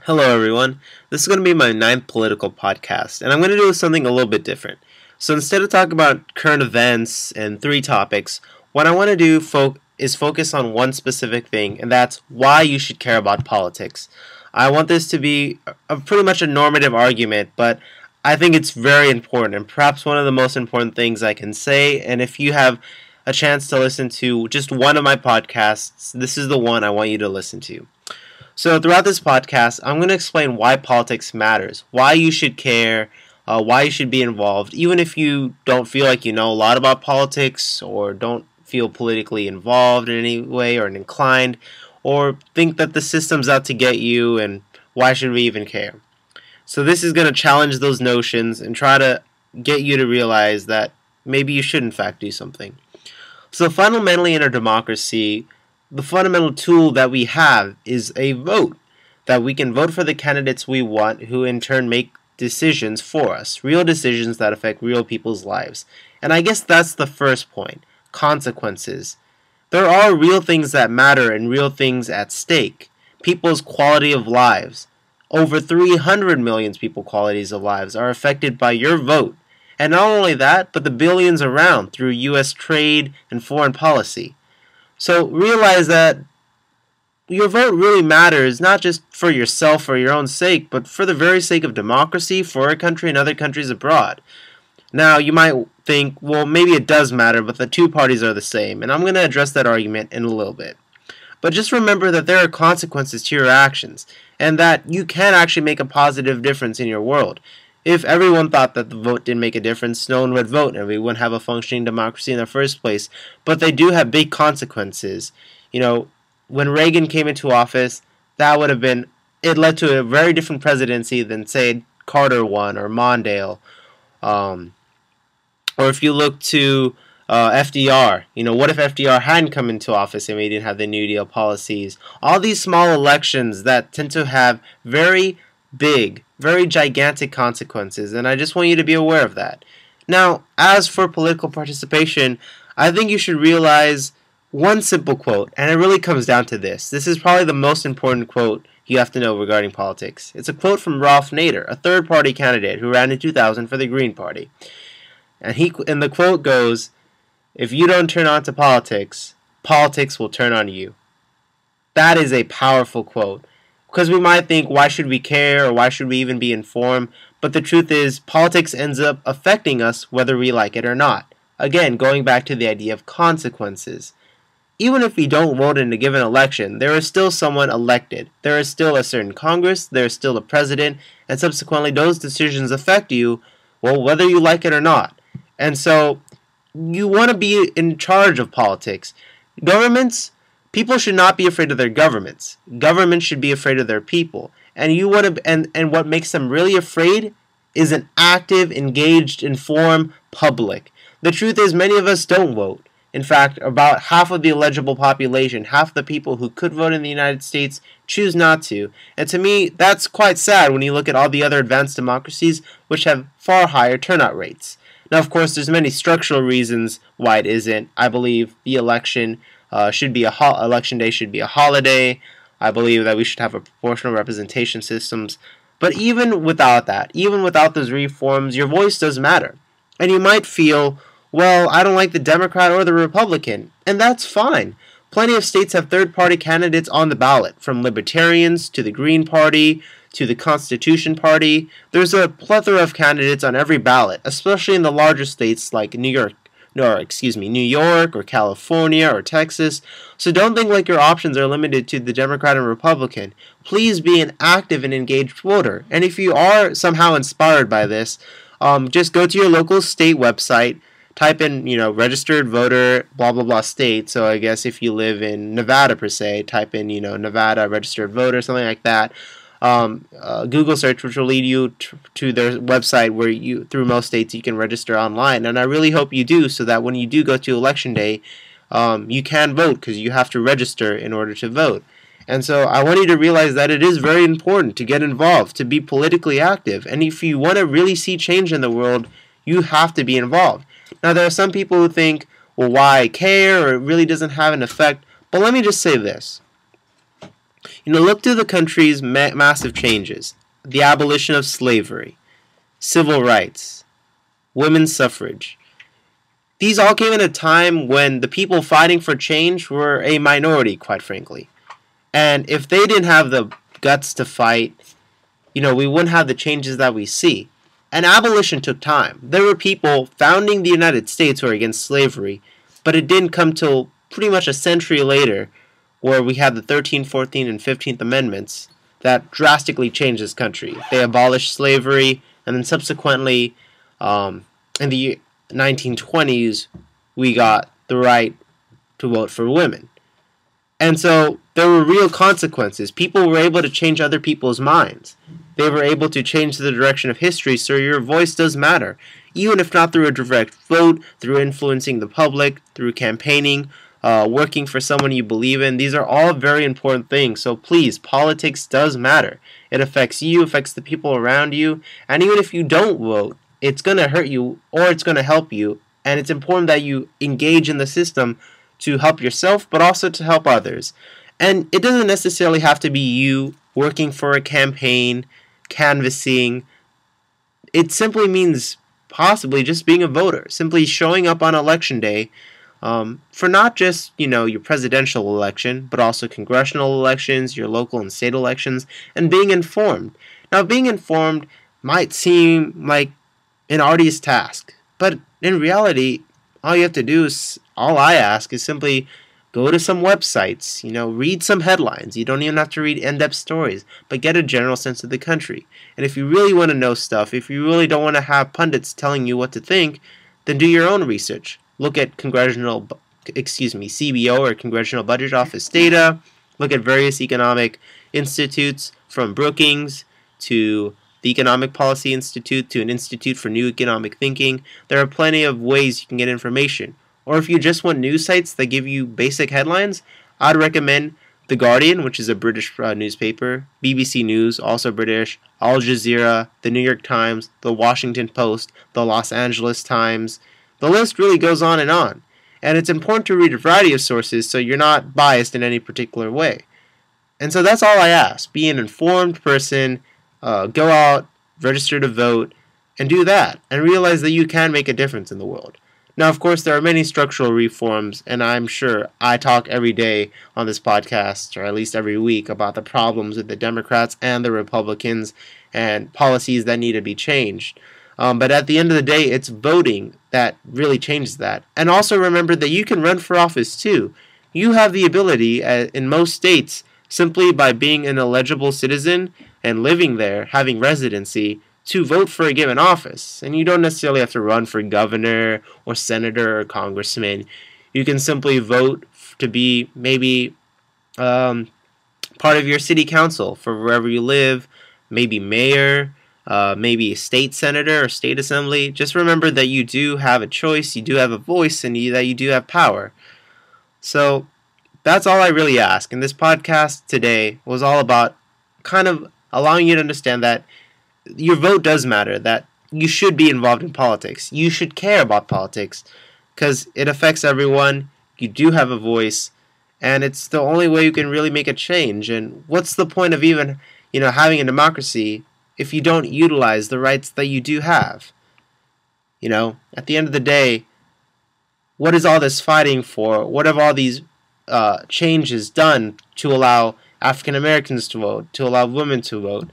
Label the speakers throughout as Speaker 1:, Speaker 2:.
Speaker 1: Hello everyone, this is going to be my 9th political podcast, and I'm going to do something a little bit different. So instead of talking about current events and 3 topics, what I want to do is focus on one specific thing, and that's why you should care about politics. I want this to be pretty much a normative argument, but I think it's very important, and perhaps one of the most important things I can say, and if you have a chance to listen to just one of my podcasts, this is the one I want you to listen to. So throughout this podcast, I'm going to explain why politics matters, why you should care, why you should be involved, even if you don't feel like you know a lot about politics or don't feel politically involved in any way or inclined, or think that the system's out to get you and why should we even care. So this is going to challenge those notions and try to get you to realize that maybe you should in fact do something. So fundamentally in our democracy, the fundamental tool that we have is a vote, that we can vote for the candidates we want who in turn make decisions for us, real decisions that affect real people's lives. And I guess that's the first point, consequences. There are real things that matter and real things at stake. People's quality of lives. Over 300 million people's qualities of lives are affected by your vote. And not only that, but the billions around through U.S. trade and foreign policy. So realize that your vote really matters, not just for yourself or your own sake, but for the very sake of democracy, for our country and other countries abroad. Now, you might think, well, maybe it does matter, but the two parties are the same, and I'm going to address that argument in a little bit. But just remember that there are consequences to your actions, and that you can actually make a positive difference in your world. If everyone thought that the vote didn't make a difference, no one would vote and we wouldn't have a functioning democracy in the first place. But they do have big consequences. You know, when Reagan came into office, it led to a very different presidency than, say, Carter won or Mondale. Or if you look to FDR, what if FDR hadn't come into office and we didn't have the New Deal policies? All these small elections that tend to have very big, very gigantic consequences, and I just want you to be aware of that. Now, as for political participation, I think you should realize one simple quote, and it really comes down to this. This is probably the most important quote you have to know regarding politics. It's a quote from Ralph Nader, a third-party candidate who ran in 2000 for the Green Party. And the quote goes, "If you don't turn on to politics, politics will turn on you." That is a powerful quote. Because we might think, why should we care or why should we even be informed? But the truth is, politics ends up affecting us whether we like it or not. Again, going back to the idea of consequences. Even if we don't vote in a given election, there is still someone elected. There is still a certain Congress, there is still a president, and subsequently those decisions affect you, well, whether you like it or not. And so, you want to be in charge of politics. People should not be afraid of their governments. Governments should be afraid of their people. And what makes them really afraid is an active, engaged, informed public. The truth is, many of us don't vote. In fact, about half of the eligible population, half the people who could vote in the United States, choose not to. And to me, that's quite sad when you look at all the other advanced democracies which have far higher turnout rates. Now, of course, there's many structural reasons why it isn't. I believe the election election day should be a holiday. I believe that we should have a proportional representation systems. But even without that, even without those reforms, your voice does matter. And you might feel, well, I don't like the Democrat or the Republican, and that's fine. Plenty of states have third-party candidates on the ballot, from libertarians to the Green Party to the Constitution Party. There's a plethora of candidates on every ballot, especially in the larger states like New York or California or Texas. So don't think like your options are limited to the Democrat and Republican. Please be an active and engaged voter. And if you are somehow inspired by this, just go to your local state website, type in, registered voter, blah, blah, blah, state. So I guess if you live in Nevada per se, type in, Nevada registered voter, something like that. Google search, which will lead you to their website where through most states you can register online, and I really hope you do, so that when you do go to election day, you can vote, because you have to register in order to vote. And so I want you to realize that it is very important to get involved, to be politically active, and if you want to really see change in the world, you have to be involved. Now, there are some people who think, well, why care, or it really doesn't have an effect, but let me just say this. Look to the country's massive changes: the abolition of slavery, civil rights, women's suffrage. These all came at a time when the people fighting for change were a minority, quite frankly. And if they didn't have the guts to fight, we wouldn't have the changes that we see. And abolition took time. There were people founding the United States who were against slavery, but it didn't come till pretty much a century later, where we had the 13th, 14th, and 15th Amendments that drastically changed this country. They abolished slavery, and then subsequently, in the 1920s, we got the right to vote for women. And so there were real consequences. People were able to change other people's minds. They were able to change the direction of history, so your voice does matter. Even if not through a direct vote, through influencing the public, through campaigning, working for someone you believe in. These are all very important things. So please, politics does matter. It affects you, affects the people around you. And even if you don't vote, it's going to hurt you or it's going to help you. And it's important that you engage in the system to help yourself, but also to help others. And it doesn't necessarily have to be you working for a campaign, canvassing. It simply means possibly just being a voter, simply showing up on election day for not just, your presidential election, but also congressional elections, your local and state elections, and being informed. Now, being informed might seem like an arduous task, but in reality, all I ask is simply go to some websites, read some headlines. You don't even have to read in-depth stories, but get a general sense of the country. And if you really want to know stuff, if you really don't want to have pundits telling you what to think, then do your own research. Look at CBO or Congressional Budget Office data. Look at various economic institutes, from Brookings to the Economic Policy Institute to an Institute for New Economic Thinking. There are plenty of ways you can get information. Or if you just want news sites that give you basic headlines, I'd recommend The Guardian, which is a British newspaper, BBC News, also British, Al Jazeera, The New York Times, The Washington Post, The Los Angeles Times. The list really goes on. And it's important to read a variety of sources so you're not biased in any particular way. And so that's all I ask. Be an informed person, go out, register to vote, and do that. And realize that you can make a difference in the world. Now, of course, there are many structural reforms, and I'm sure I talk every day on this podcast, or at least every week, about the problems with the Democrats and the Republicans and policies that need to be changed. But at the end of the day, it's voting that really changes that. And also remember that you can run for office too. You have the ability, in most states, simply by being an eligible citizen and living there, having residency, to vote for a given office. And you don't necessarily have to run for governor or senator or congressman. You can simply vote to be maybe part of your city council for wherever you live, maybe mayor, maybe a state senator or state assembly. Just remember that you do have a choice, you do have a voice, and that you do have power. So that's all I really ask. And this podcast today was all about kind of allowing you to understand that your vote does matter, that you should be involved in politics. You should care about politics because it affects everyone. You do have a voice, and it's the only way you can really make a change. And what's the point of even, having a democracy if you don't utilize the rights that you do have? At the end of the day, what is all this fighting for? What have all these changes done to allow African Americans to vote, to allow women to vote?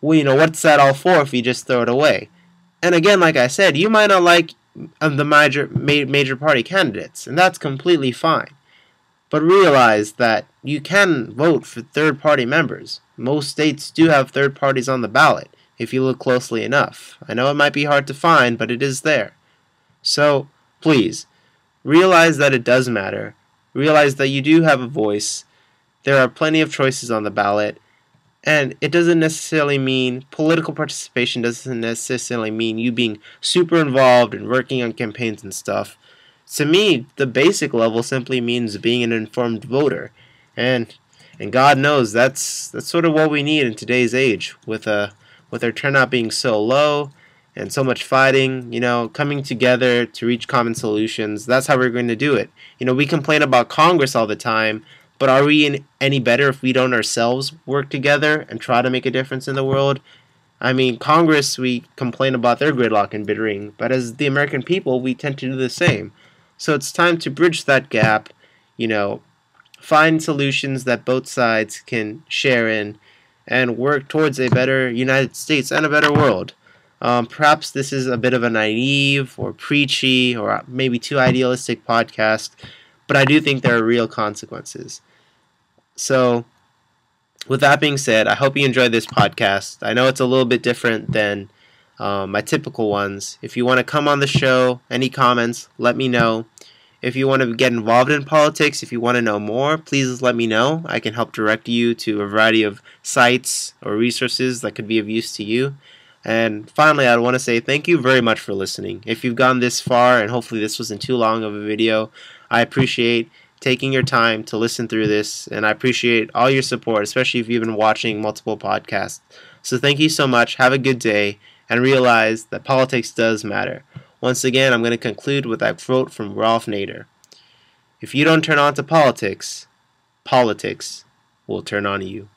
Speaker 1: Well, what's that all for if you just throw it away? And again, like I said, you might not like the major party candidates, and that's completely fine. But realize that you can vote for third-party members. Most states do have third parties on the ballot, if you look closely enough. I know it might be hard to find, but it is there. So, please, realize that it does matter. Realize that you do have a voice. There are plenty of choices on the ballot. And it doesn't necessarily mean, political participation doesn't necessarily mean you being super involved and working on campaigns and stuff. To me, the basic level simply means being an informed voter. And God knows that's sort of what we need in today's age, with our turnout being so low and so much fighting, coming together to reach common solutions. That's how we're going to do it. We complain about Congress all the time, But are we any better if we don't ourselves work together and try to make a difference in the world? I mean, Congress, we complain about their gridlock and bittering, but as the American people, we tend to do the same. So it's time to bridge that gap, you know, find solutions that both sides can share in, and work towards a better United States and a better world. Perhaps this is a bit of a naive or preachy or maybe too idealistic podcast, but I do think there are real consequences. So, with that being said, I hope you enjoyed this podcast. I know it's a little bit different than my typical ones. If you want to come on the show, any comments, let me know. If you want to get involved in politics, if you want to know more, please let me know. I can help direct you to a variety of sites or resources that could be of use to you. And finally, I want to say thank you very much for listening. If you've gone this far, and hopefully this wasn't too long of a video, I appreciate taking your time to listen through this, and I appreciate all your support, especially if you've been watching multiple podcasts. So thank you so much, have a good day, and realize that politics does matter. Once again, I'm going to conclude with that quote from Ralph Nader. If you don't turn on to politics, politics will turn on you.